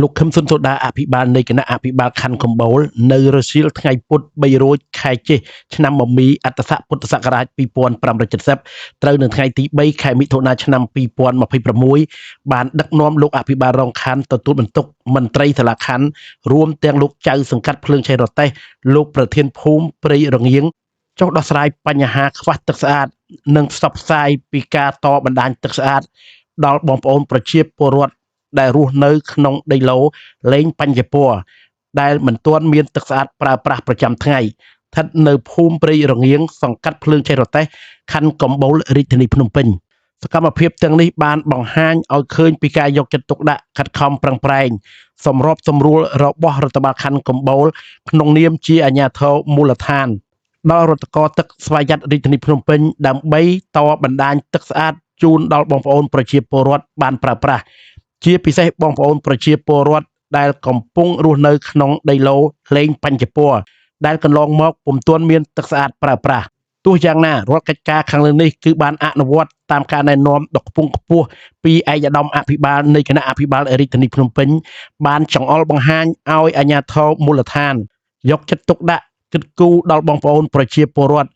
លោកខឹមសុនសូដាអភិបាលនៃគណៈអភិបាលខណ្ឌកំបូលនៅរសៀលថ្ងៃពុធ3រោចខែចេសឆ្នាំមមីអត្តស័កពុទ្ធសករាជ2570ត្រូវនៅថ្ងៃទី3ខែមិថុនាឆ្នាំ2026បានដឹកនាំលោកអភិបាលរងខណ្ឌទទួលបន្ទុកមន្ត្រីសាលាខណ្ឌរួមទាំងលោកចៅសង្កាត់ភ្លើងឆេះរតេះលោកប្រធានភូមិព្រៃរងៀងចុះដោះស្រាយបញ្ហាខ្វះទឹកស្អាតនិងផ្សព្វផ្សាយពីការតបណ្ដាញទឹកស្អាតដល់បងប្អូនប្រជាពលរដ្ឋដែលរស់នៅក្នុងដីឡូលេងបញ្ញពរដែលមិនទាន់មានទឹកស្អាតប្រើប្រាស់ប្រចាំថ្ងៃស្ថិតនៅភូមិព្រៃរងៀងសង្កាត់ភ្លើងឆេះរតេះខណ្ឌកំបូលរាជធានីភ្នំពេញសកម្មភាពទាំងនេះបានបង្ហាញឲ្យឃើញពីការយកចិត្តទុកដាក់ខិតខំប្រឹងប្រែងសម្របសម្រួលរបស់រដ្ឋបាលខណ្ឌកំបូលក្នុងនាមជាអាជ្ញាធរមូលដ្ឋានដល់រដ្ឋកោទឹកស្វយ័តរាជធានីភ្នំពេញដើម្បីតបណ្ដាញទឹកស្អាតជូនដល់បងប្អូនប្រជាពលរដ្ឋបានប្រើប្រាស់ជាពិសេសបងប្អូនប្រជាពលរដ្ឋដែលកំពុងរស់នៅក្នុងដីឡូលេងបញ្ញពរដែលកន្លងមកពុំទាន់មានទឹកស្អាតប្រើប្រាស់ទោះយ៉ាងណារាល់កិច្ចការខាងលើនេះគឺបានអនុវត្តតាមការណែនាំដ៏ខ្ពង់ខ្ពស់ពីឯកឧត្តមអភិបាលនៃគណៈអភិបាលរាជធានីភ្នំពេញបានចង្អុលបង្ហាញឲ្យអាជ្ញាធរមូលដ្ឋានយកចិត្តទុកដាក់គិតគូរដល់បងប្អូនប្រជាពលរដ្ឋ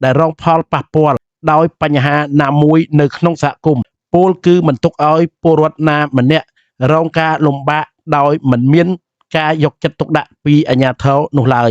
ដែលរងផលប៉ះពាល់ដោយបញ្ហាណាមួយនៅក្នុងសហគមន៍ពលគឺមិនទុកឲ្យពលរដ្ឋណាម្នាក់រងការលំបាកដោយមិនមានការយកចិត្តទុកដាក់ពីអាជ្ញាធរនោះឡើយ